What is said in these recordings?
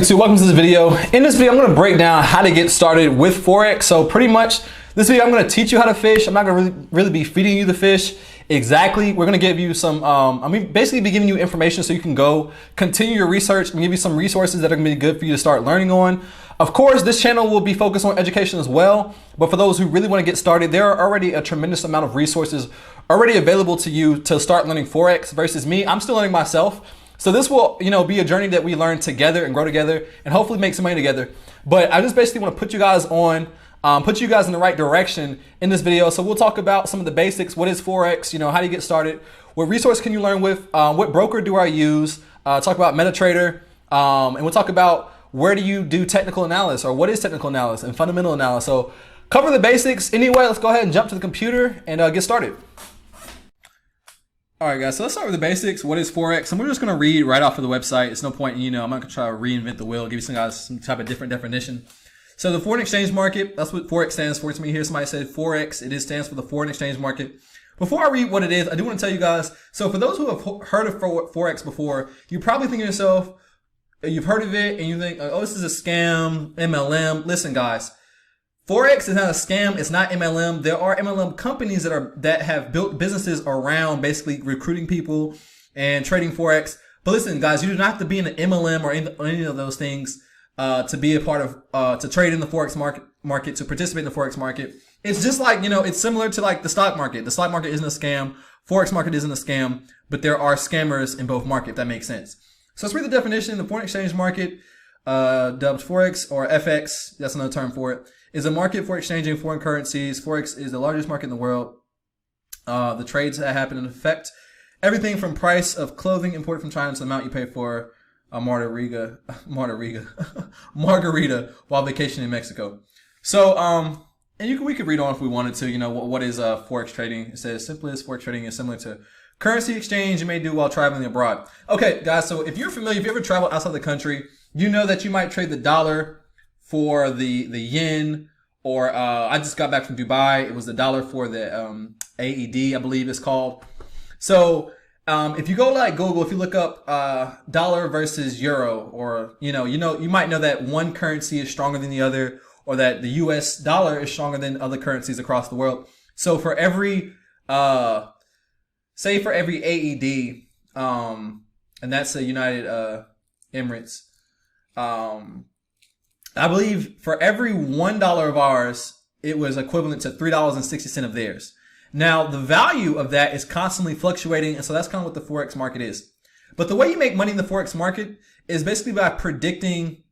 YouTube, welcome to this video. In this video, I'm going to break down how to get started with Forex. So pretty much this video, I'm going to teach you how to fish. I'm not going to really be feeding you the fish exactly. We're going to give you some, basically be giving you information so you can go continue your research and give you some resources that are going to be good for you to start learning on. Of course, this channel will be focused on education as well. But for those who really want to get started, there are already a tremendous amount of resources already available to you to start learning Forex versus me. I'm still learning myself. So this will, be a journey that we learn together and grow together and hopefully make some money together. But I just basically want to put you guys on, put you guys in the right direction in this video. So we'll talk about some of the basics. What is Forex? How do you get started? What resource can you learn with? What broker do I use? Talk about MetaTrader. And we'll talk about where do you do technical analysis, or what is technical analysis and fundamental analysis. So cover the basics. Anyway, let's go ahead and jump to the computer and get started. All right, guys, so let's start with the basics. What is Forex? And we're just going to read right off of the website. It's no point, I'm not going to try to reinvent the wheel, give you some guys some type of different definition. So the foreign exchange market, that's what Forex stands for. To me here, somebody said Forex. It stands for the foreign exchange market. Before I read what it is, I do want to tell you guys, so for those who have heard of Forex before, you probably think to yourself, you've heard of it, and you think, oh, this is a scam, MLM. Listen, guys. Forex is not a scam. It's not MLM. There are MLM companies that have built businesses around basically recruiting people and trading Forex. But listen, guys, you do not have to be in an MLM or any of those things to be a part of to trade in the Forex market, to participate in the Forex market. It's just like, it's similar to like the stock market. The stock market isn't a scam. Forex market isn't a scam, but there are scammers in both markets. If that makes sense. So let's read the definition. The foreign exchange market, dubbed Forex or FX, that's another term for it, is a market for exchanging foreign currencies. Forex is the largest market in the world. The trades that happen affect everything from price of clothing imported from China to the amount you pay for a margarita while vacationing in Mexico. So, and we could read on if we wanted to. What is Forex trading? It says simplest Forex trading is similar to currency exchange you may do while traveling abroad. Okay, guys. So if you're familiar, if you ever traveled outside the country, you know that you might trade the dollar for the yen, or I just got back from Dubai. It was the dollar for the AED, I believe it's called. So if you go like Google, if you look up dollar versus euro, or you might know that one currency is stronger than the other, or that the US dollar is stronger than other currencies across the world. So for every say for every AED, and that's the United Emirates, I believe for every $1 of ours, it was equivalent to $3.60 of theirs. Now, the value of that is constantly fluctuating, and so that's kind of what the Forex market is. But the way you make money in the Forex market is basically by predicting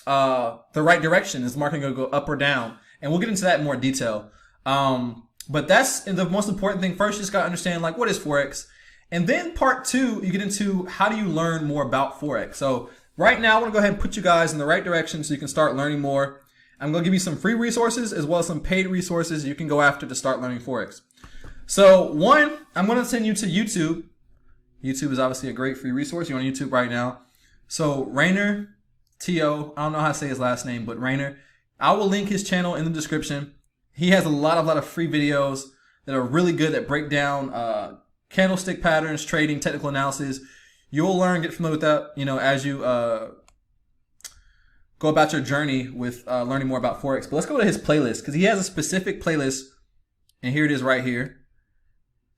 the right direction. Is the market going to go up or down? And we'll get into that in more detail. But that's the most important thing. First, you just got to understand, like, what is Forex? And then part two, you get into how do you learn more about Forex. So right now, I want to go ahead and put you guys in the right direction so you can start learning more. I'm going to give you some free resources as well as some paid resources you can go after to start learning Forex. So one, I'm going to send you to YouTube. YouTube is obviously a great free resource. You're on YouTube right now. So Rainer, T.O., I don't know how to say his last name, but Rainer. I will link his channel in the description. He has a lot of free videos that are really good, that break down candlestick patterns, trading, technical analysis. You'll learn, get familiar with that, as you go about your journey with learning more about Forex. But let's go to his playlist, because he has a specific playlist, and here it is right here.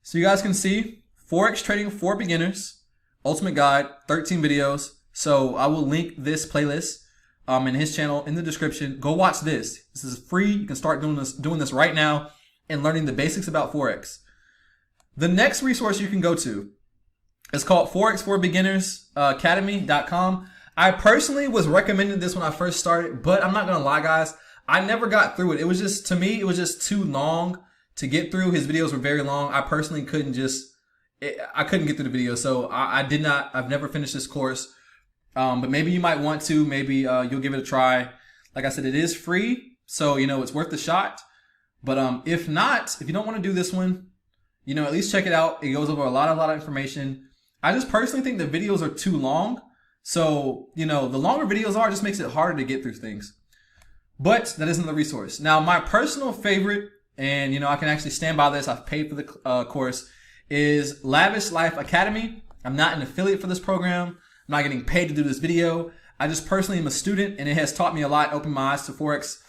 So you guys can see Forex Trading for Beginners, Ultimate Guide, 13 videos. So I will link this playlist in his channel in the description. Go watch this. This is free. You can start doing this right now and learning the basics about Forex. The next resource you can go to, it's called Forex for Beginners Academy.com. I personally was recommending this when I first started, but I'm not going to lie, guys. I never got through it. It was just, to me, it was just too long to get through. His videos were very long. I personally couldn't I couldn't get through the video. So I've never finished this course. But maybe you might want to, maybe you'll give it a try. Like I said, it is free. So, it's worth the shot. But if not, if you don't want to do this one, at least check it out. It goes over a lot of information. I just personally think the videos are too long. So, the longer videos are, it just makes it harder to get through things. But that isn't the resource. Now, my personal favorite, and, I can actually stand by this, I've paid for the course, is Lavish Life Academy. I'm not an affiliate for this program. I'm not getting paid to do this video. I just personally am a student, and it has taught me a lot, opened my eyes to Forex.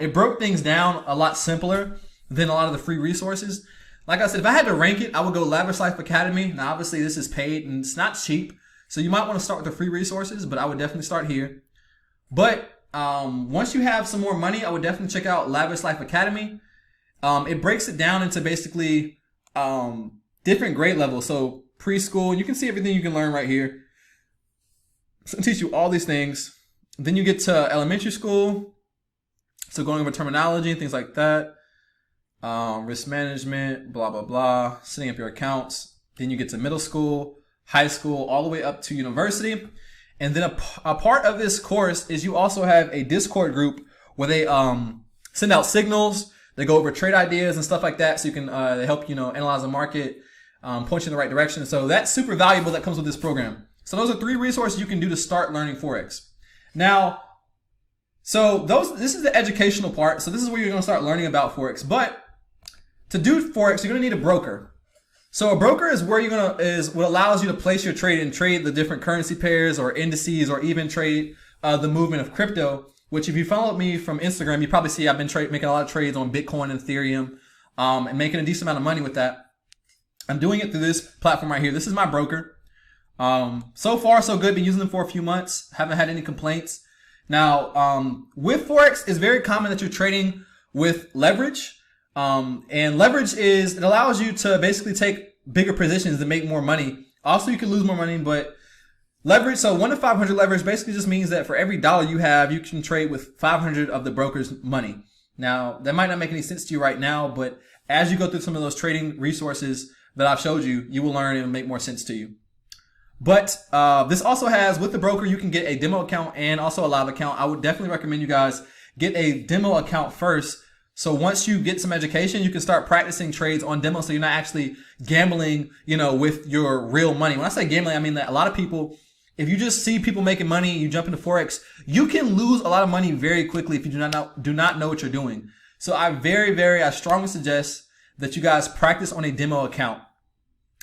It broke things down a lot simpler than a lot of the free resources. Like I said, if I had to rank it, I would go Lavish Life Academy. Now, obviously, this is paid and it's not cheap, so you might want to start with the free resources, but I would definitely start here. But once you have some more money, I would definitely check out Lavish Life Academy. It breaks it down into basically different grade levels. So preschool, you can see everything you can learn right here. So it'll teach you all these things. Then you get to elementary school. So going over terminology and things like that. Risk management, blah, blah, blah. Setting up your accounts. Then you get to middle school, high school, all the way up to university. And then a part of this course is you also have a Discord group where they send out signals. They go over trade ideas and stuff like that. So you can they help analyze the market, point you in the right direction. So that's super valuable. That comes with this program. So those are 3 resources you can do to start learning Forex. Now, this is the educational part. So this is where you're going to start learning about Forex. But to do Forex, you're going to need a broker. So a broker is where is what allows you to place your trade and trade the different currency pairs or indices, or even trade the movement of crypto. Which, if you follow me from Instagram, you probably see I've been making a lot of trades on Bitcoin and Ethereum, and making a decent amount of money with that. I'm doing it through this platform right here. This is my broker. So far, so good. Been using them for a few months. Haven't had any complaints. Now, with Forex, it's very common that you're trading with leverage. And leverage it allows you to basically take bigger positions to make more money. Also, you can lose more money, but leverage, so 1 to 500 leverage basically just means that for every dollar you have, you can trade with 500 of the broker's money. Now, that might not make any sense to you right now, but as you go through some of those trading resources that I've showed you, you will learn and it'll make more sense to you. But this also has, with the broker, you can get a demo account and also a live account. I would definitely recommend you guys get a demo account first. So once you get some education, you can start practicing trades on demo, so you're not actually gambling, with your real money. When I say gambling, I mean that a lot of people, if you just see people making money, you jump into Forex, you can lose a lot of money very quickly if you do not know what you're doing. So I strongly suggest that you guys practice on a demo account.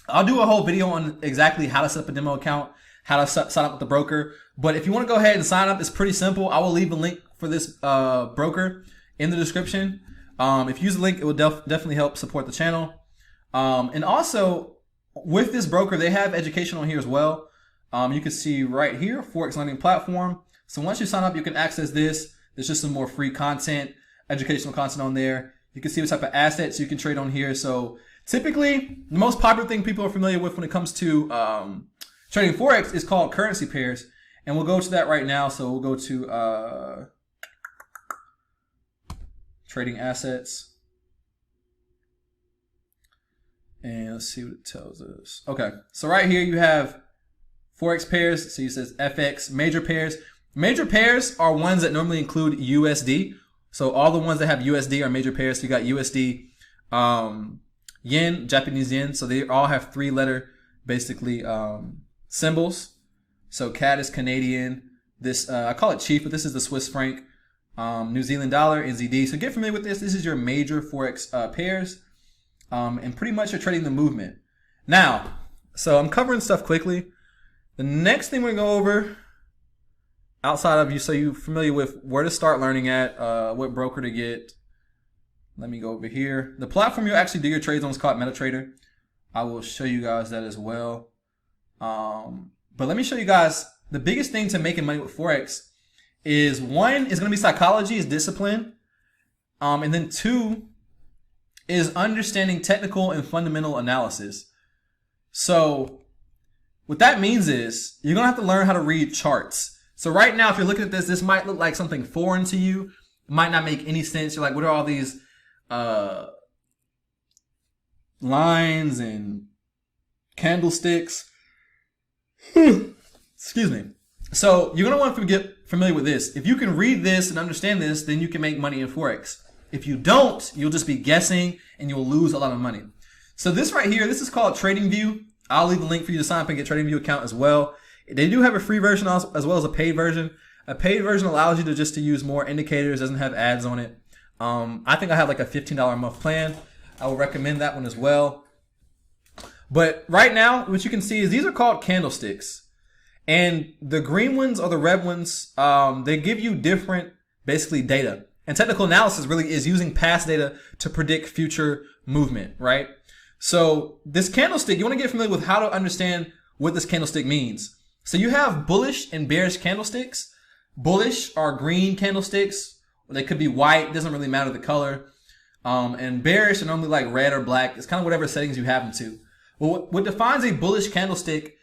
I'll do a whole video on exactly how to set up a demo account, how to sign up with the broker. But if you want to go ahead and sign up, it's pretty simple. I will leave a link for this broker in the description. If you use the link, it will definitely help support the channel. And also, with this broker, they have education on here as well. You can see right here, Forex Learning Platform. So once you sign up, you can access this. There's just some more free content, educational content on there. You can see what type of assets you can trade on here. So typically, the most popular thing people are familiar with when it comes to trading Forex is called currency pairs. And we'll go to that right now. So we'll go to trading assets. And let's see what it tells us. Okay, so right here you have Forex pairs. So it says FX, major pairs. Major pairs are ones that normally include USD. So all the ones that have USD are major pairs. So you got USD, yen, Japanese yen. So they all have 3-letter basically symbols. So CAD is Canadian. This I call it Chief, but this is the Swiss franc. New Zealand dollar, NZD. So get familiar with this. This is your major Forex pairs. And pretty much you're trading the movement. Now, so I'm covering stuff quickly. The next thing we're going to go over, outside of so you're familiar with where to start learning at, what broker to get. Let me go over here. The platform you actually do your trades on is called MetaTrader. I will show you guys that as well. But let me show you guys the biggest thing to making money with Forex is 1 is going to be psychology, is discipline. And then 2 is understanding technical and fundamental analysis. So what that means is you're going to have to learn how to read charts. So right now, if you're looking at this, this might look like something foreign to you. It might not make any sense. You're like, what are all these lines and candlesticks? Excuse me. So you're going to want to get familiar with this. If you can read this and understand this, then you can make money in Forex. If you don't, you'll just be guessing and you'll lose a lot of money. So this right here, this is called TradingView. I'll leave a link for you to sign up and get TradingView account as well. They do have a free version as well as a paid version. A paid version allows you to use more indicators, doesn't have ads on it. I think I have like a $15 a month plan. I will recommend that one as well. But right now, what you can see is these are called candlesticks. And the green ones or the red ones, they give you different, basically, data. And technical analysis really is using past data to predict future movement, right? So this candlestick, you want to get familiar with how to understand what this candlestick means. So you have bullish and bearish candlesticks. Bullish are green candlesticks. They could be white. It doesn't really matter the color. And bearish are normally like red or black. It's kind of whatever settings you have them to. Well, what defines a bullish candlestick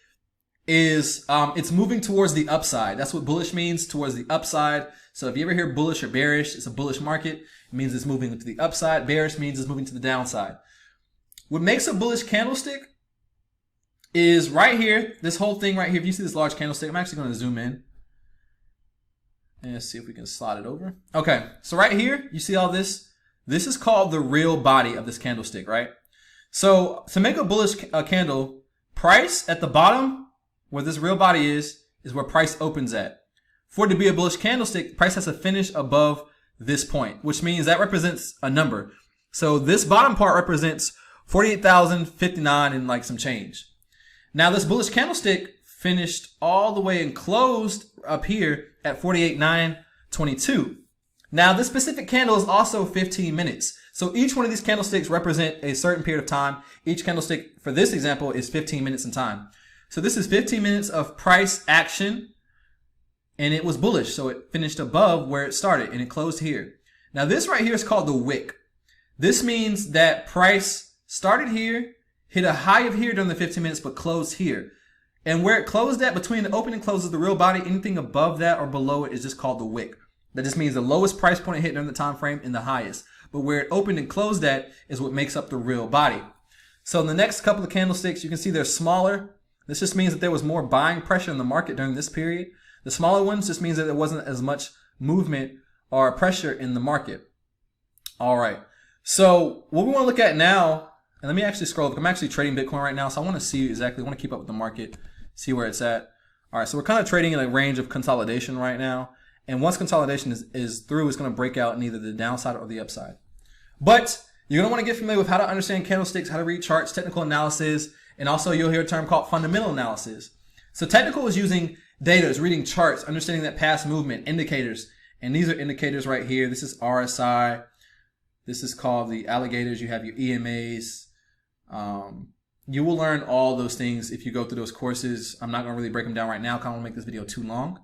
is it's moving towards the upside. That's what bullish means, towards the upside. So if you ever hear bullish or bearish, it's a bullish market. It means it's moving to the upside. Bearish means it's moving to the downside. What makes a bullish candlestick is right here, this whole thing right here. If you see this large candlestick, I'm actually going to zoom in and see if we can slide it over. Okay, so right here, you see all this? This is called the real body of this candlestick, right? So to make a bullish candle, price at the bottom, where this real body is where price opens at. For it to be a bullish candlestick, price has to finish above this point, which means that represents a number. So this bottom part represents 48,059 and like some change. Now this bullish candlestick finished all the way and closed up here at 48,922. Now this specific candle is also 15 minutes. So each one of these candlesticks represent a certain period of time. Each candlestick for this example is 15 minutes in time. So this is 15 minutes of price action, and it was bullish. So it finished above where it started and it closed here. Now this right here is called the wick. This means that price started here, hit a high of here during the 15 minutes, but closed here. And where it closed at, between the open and close of the real body, anything above that or below it is just called the wick. That just means the lowest price point it hit during the time frame and the highest. But where it opened and closed at is what makes up the real body. So in the next couple of candlesticks, you can see they're smaller. This just means that there was more buying pressure in the market during this period. The smaller ones just means that there wasn't as much movement or pressure in the market. All right. So what we want to look at now, and let me actually scroll up. I'm actually trading Bitcoin right now, so I want to see exactly, I want to keep up with the market, see where it's at. All right, so we're kind of trading in a range of consolidation right now. And once consolidation is through, it's going to break out in either the downside or the upside. But you're going to want to get familiar with how to understand candlesticks, how to read charts, technical analysis, and also you'll hear a term called fundamental analysis. So technical is using data, is reading charts, understanding that past movement, indicators. And these are indicators right here. This is RSI. This is called the alligators. You have your EMAs. You will learn all those things if you go through those courses. I'm not going to really break them down right now because I don't want to make this video too long.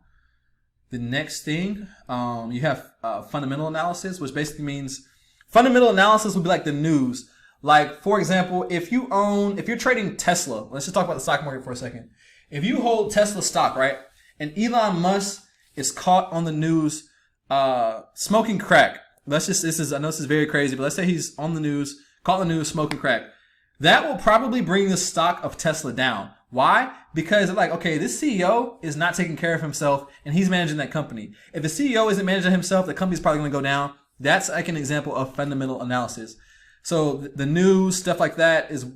The next thing, you have fundamental analysis, which basically means fundamental analysis would be like the news. Like, for example, if you're trading Tesla, let's just talk about the stock market for a second. If you hold Tesla stock, right, and Elon Musk is caught on the news smoking crack. I know this is very crazy, but let's say he's on the news, caught on the news smoking crack. That will probably bring the stock of Tesla down. Why? Because they're like, okay, this CEO is not taking care of himself and he's managing that company. If the CEO isn't managing himself, the company's probably going to go down. That's like an example of fundamental analysis. So the news, stuff like that is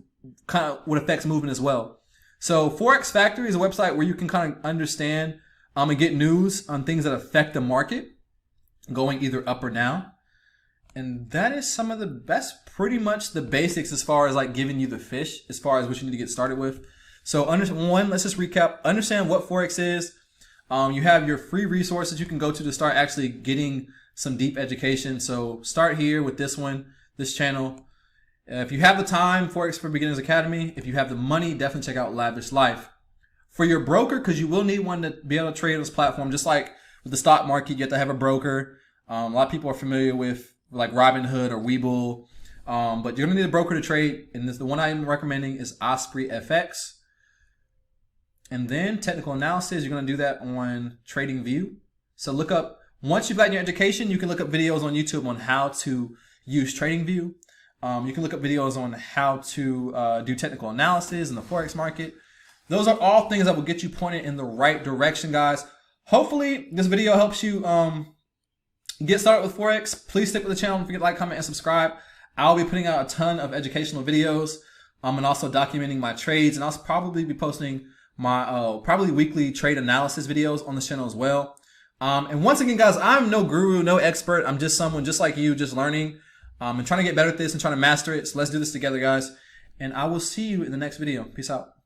kind of what affects movement as well. So Forex Factory is a website where you can kind of understand and get news on things that affect the market going either up or down. And that is some of the best, pretty much the basics as far as like giving you the fish, as far as what you need to get started with. So let's just recap. Understand what Forex is. You have your free resources you can go to start actually getting some deep education. So start here with this channel. If you have the time, Forex for Beginners Academy. If you have the money, definitely check out Lavish Life. For your broker, because you will need one to be able to trade on this platform, just like with the stock market, you have to have a broker. A lot of people are familiar with like Robinhood or Webull, but you're gonna need a broker to trade. And the one I'm recommending is Osprey FX. And then technical analysis, you're gonna do that on TradingView. So look up, once you've gotten your education, you can look up videos on YouTube on how to use TradingView. You can look up videos on how to do technical analysis in the Forex market. Those are all things that will get you pointed in the right direction, guys. Hopefully this video helps you get started with Forex. Please stick with the channel. Don't forget to like, comment, and subscribe. I'll be putting out a ton of educational videos and also documenting my trades. And I'll probably be posting my probably weekly trade analysis videos on this channel as well. And once again, guys, I'm no guru, no expert. I'm just someone just like you, just learning and trying to get better at this and trying to master it. So let's do this together, guys. And I will see you in the next video. Peace out.